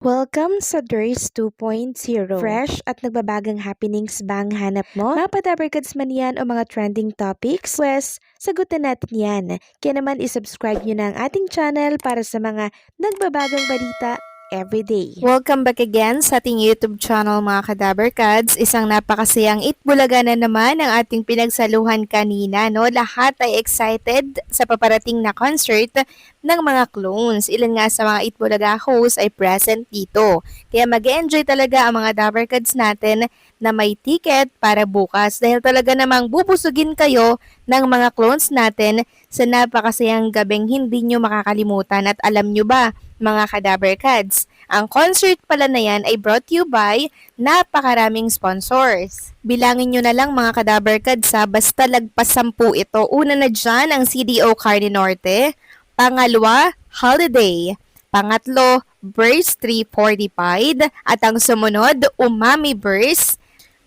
Welcome sa Durs 2.0. Fresh at nagbabagang happenings bang hanap mo? Mga padabarkads man yan o mga trending topics? Pwes, sagutin natin yan. Kaya naman isubscribe nyo na ang ating channel para sa mga nagbabagang balita everyday. Welcome back again sa ating YouTube channel mga Kadabarkads. Isang napakasayang itbulaga na naman ang ating pinagsaluhan kanina. No? Lahat ay excited sa paparating na concert ng mga clones. Ilan nga sa mga itbulaga hosts ay present dito. Kaya mag-enjoy talaga ang mga Dabarkads natin na may ticket para bukas dahil talaga namang bubusugin kayo ng mga clones natin sa napakasayang gabing hindi nyo makakalimutan. At alam nyo ba mga Kadabarkads, ang concert pala na yan ay brought to you by napakaraming sponsors. Bilangin nyo na lang mga Kadabarkads basta lagpas 10 ito. Una na dyan ang CDO Carne Norte, pangalawa, Holiday, pangatlo, Burst 3 Fortified, at ang sumunod, Umami Burst.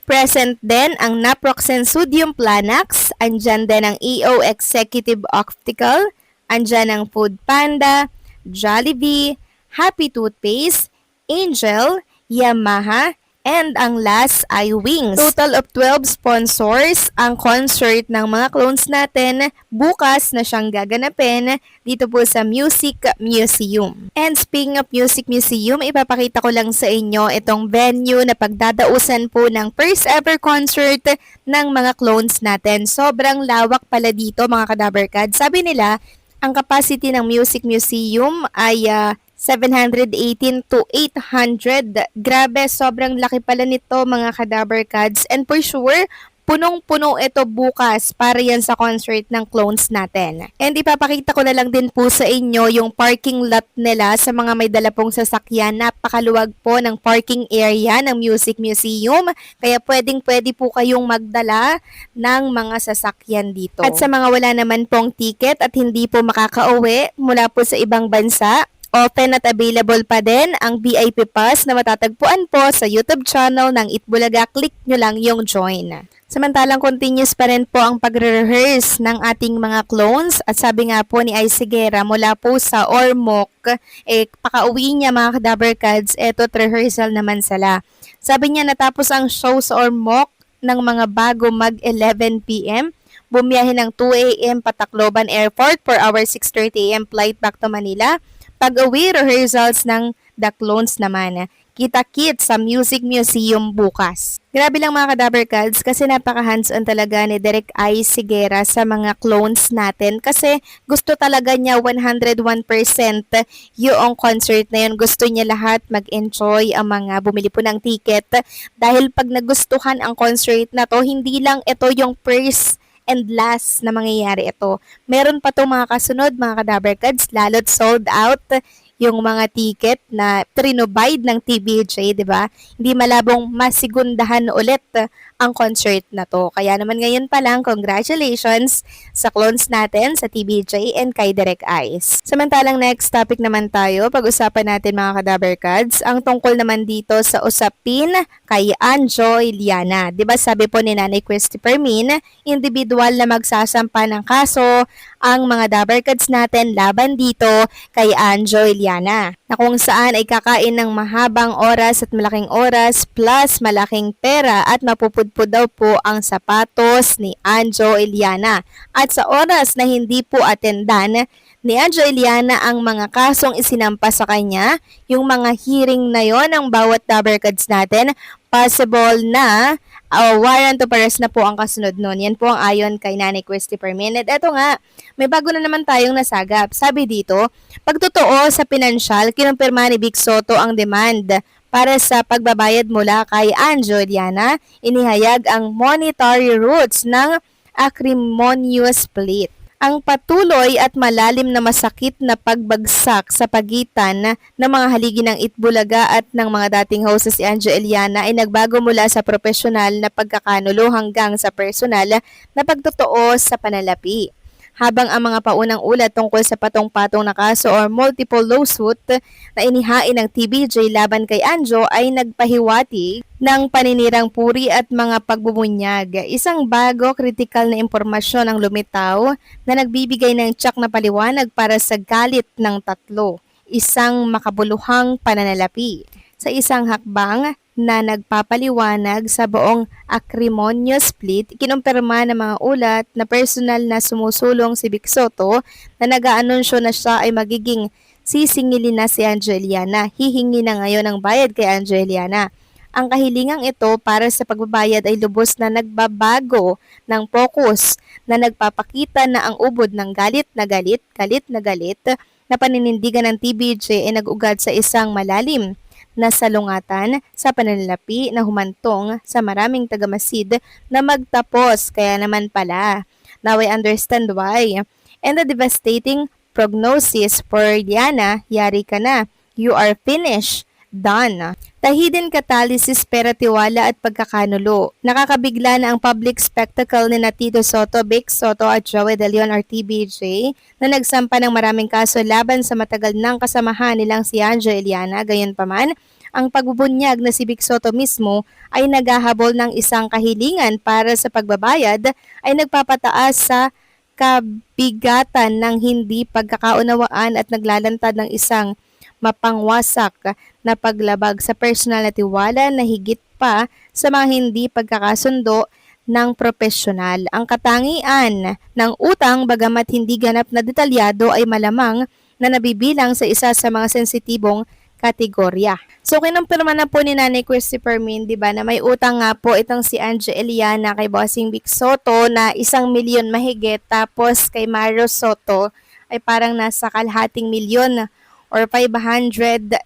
Present din ang Naproxen Sodium Planax, andyan din ang EO Executive Optical, andyan ang Food Panda, Jollibee, Happy Toothpaste, Angel, Yamaha, and ang last ay Wings. Total of 12 sponsors ang concert ng mga clones natin bukas na siyang gaganapin dito po sa Music Museum. And speaking of Music Museum, ipapakita ko lang sa inyo itong venue na pagdadausan po ng first ever concert ng mga clones natin. Sobrang lawak pala dito mga Kadabarkad. Sabi nila, ang capacity ng Music Museum ay 718 to 800. Grabe, sobrang laki pala nito mga Kadabarkads. And for sure, punong-puno ito bukas para yan sa concert ng clones natin. And ipapakita ko na lang din po sa inyo yung parking lot nila sa mga may dala pong sasakyan. Napakaluwag po ng parking area ng Music Museum. Kaya pwedeng-pwede po kayong magdala ng mga sasakyan dito. At sa mga wala naman pong ticket at hindi po makakauwi mula po sa ibang bansa, open at available pa din ang VIP Pass na matatagpuan po sa YouTube channel ng Itbulaga. Click nyo lang yung join. Samantalang continuous pa rin po ang pagre-rehearse ng ating mga clones at sabi nga po ni Ice Guerra mula po sa Ormoc, pakauwi niya mga Kadabarkads, eto't rehearsal naman sila. Sabi niya natapos ang show sa Ormoc ng mga bago mag 11 PM. Bumiyahe ng 2 AM Patacloban Airport for our 6:30 AM flight back to Manila. Pag-uwi, rehearsals ng The Clones naman. Kita-kit sa Music Museum bukas. Grabe lang mga Kadabarkads kasi napaka-hands-on talaga ni Direk Ice Guerra sa mga clones natin kasi gusto talaga niya 101% yung concert na yun. Gusto niya lahat mag-enjoy ang mga bumili po ng ticket dahil pag nagustuhan ang concert na to, hindi lang ito yung first and last na mangyayari ito. Meron pa itong mga kasunod, mga Kadabarkads, lalo't sold out yung mga ticket na trinobide ng TBJ, di ba? Hindi malabong masigundahan ulit ang concert na to. Kaya naman ngayon pa lang, congratulations sa clones natin, sa TBJ and kay Direk Ice. Samantalang next topic naman tayo, pag-usapan natin mga Kadabarkads, ang tungkol naman dito sa usapin kay Anjo Iliana. Di ba sabi po ni Nanay Christopher Min, individual na magsasampa ng kaso ang mga Dabarkads natin laban dito kay Anjo Iliana, na kung saan ay kakain ng mahabang oras at malaking oras plus malaking pera at mapupudpud daw po ang sapatos ni Anjo Iliana. At sa oras na hindi po atendan ni Anjo Iliana ang mga kasong isinampa sa kanya, yung mga hearing na yon ng bawat Dabarkads natin, possible na warrant of arrest na po ang kasunod nun. Yan po ang ayon kay Nanay Christopher Min. At eto nga, may bago na naman tayong nasagap. Sabi dito, pagtotoo sa pinansyal, kinumpirma ni Vic Soto ang demand para sa pagbabayad mula kay Anjo Iliana. Inihayag ang monetary roots ng acrimonious split. Ang patuloy at malalim na masakit na pagbagsak sa pagitan ng mga haligi ng Itbulaga at ng mga dating host si Anjo Iliana ay nagbago mula sa profesional na pagkakanulo hanggang sa personal na pagtotoo sa panalapi. Habang ang mga paunang ulat tungkol sa patong-patong na kaso or multiple lawsuit na inihain ng TBJ laban kay Anjo ay nagpahiwatig ng paninirang puri at mga pagbubunyag. Isang bago, kritikal na impormasyon ang lumitaw na nagbibigay ng tsak na paliwanag para sa galit ng tatlo. isang makabuluhang pananalapi. Sa isang hakbang na nagpapaliwanag sa buong acrimonio split, kinumpirma ng mga ulat na personal na sumusulong si Vic Soto na nag-aanunsyo na siya ay magiging sisingilin na si Angeliana. Hihingi na ngayon ng bayad kay Angeliana. Ang kahilingang ito para sa pagbabayad ay lubos na nagbabago ng focus na nagpapakita na ang ubod ng galit na paninindigan ng TVJ ay nag-ugat sa isang malalim na salungatan sa pananalapi na humantong sa maraming tagamasid na magtapos. Kaya naman pala, now I understand why. And the devastating prognosis for Liana, yari ka na. You are finished. Done. Tahidin catalysis pera tiwala at pagkakanulo. Nakakabigla na ang public spectacle ni Tito Soto, Vic Soto at Joey De Leon or TVJ na nagsampa ng maraming kaso laban sa matagal ng kasamahan nilang si Angeliana. Gayunpaman, ang pagbubunyag na si Vic Soto mismo ay naghahabol ng isang kahilingan para sa pagbabayad ay nagpapataas sa kabigatan ng hindi pagkakaunawaan at naglalantad ng isang mapangwasak na paglabag sa personal na tiwala na higit pa sa mga hindi pagkakasundo ng profesional. Ang katangian ng utang bagamat hindi ganap na detalyado ay malamang na nabibilang sa isa sa mga sensitibong kategorya. So kinumpirma na po ni Nanay Christopher Min, di ba, na may utang nga po itong si Angeliana kay Bossing Vic Soto na 1,000,000 mahigit, tapos kay Mario Soto ay parang nasa kalahating milyon or 500,000.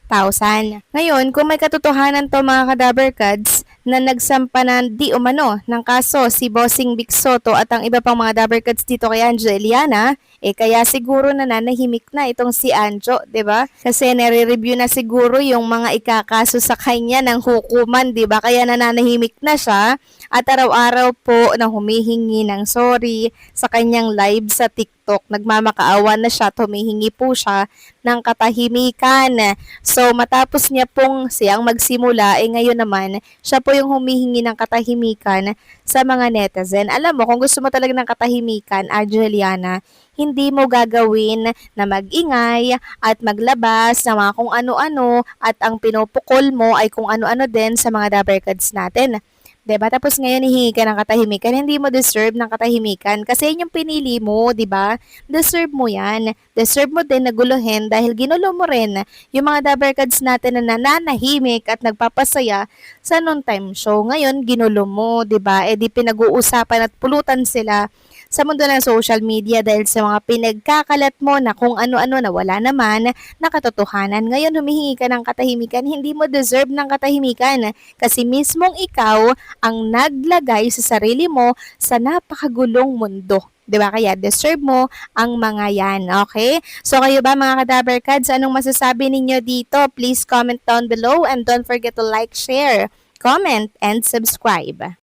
Ngayon, kung may katotohanan to mga Kadaber Kads na nagsampa na di umano ng kaso si Bossing Vic Soto at ang iba pang mga Daber Kads dito kay Angeliana, kaya siguro nananahimik na itong si Anjo, 'di ba? Kasi nare-review na siguro yung mga ikakaso sa kanya ng hukuman, 'di ba? Kaya nananahimik na siya at araw-araw po na humihingi ng sorry sa kanyang live sa TikTok. Nagmamakaawa na siya, humihingi po siya ng katahimikan. So matapos niya pong siyang magsimula, ngayon naman siya po yung humihingi ng katahimikan sa mga netizen. Alam mo, kung gusto mo talaga ng katahimikan, Angeliana, hindi mo gagawin na mag-ingay at maglabas ng mga kung ano-ano at ang pinupukol mo ay kung ano-ano din sa mga Daber Kads natin. Diba? Tapos ngayon hihingi ka ng katahimikan, hindi mo deserve ng katahimikan kasi yun yung pinili mo, diba? Deserve mo yan. Deserve mo din na guluhin dahil ginulo mo rin yung mga Daber Kads natin na nananahimik at nagpapasaya sa noontime show. Ngayon, ginulo mo, diba? Di pinag-uusapan at pulutan sila sa mundo ng social media dahil sa mga pinagkakalat mo na kung ano-ano na wala naman na katotohanan. Ngayon, humihingi ka ng katahimikan, hindi mo deserve ng katahimikan kasi mismong ikaw ang naglagay sa sarili mo sa napakagulong mundo. Diba? Kaya deserve mo ang mga yan. Okay? So kayo ba mga Kadaber Kads, anong masasabi ninyo dito? Please comment down below and don't forget to like, share, comment, and subscribe.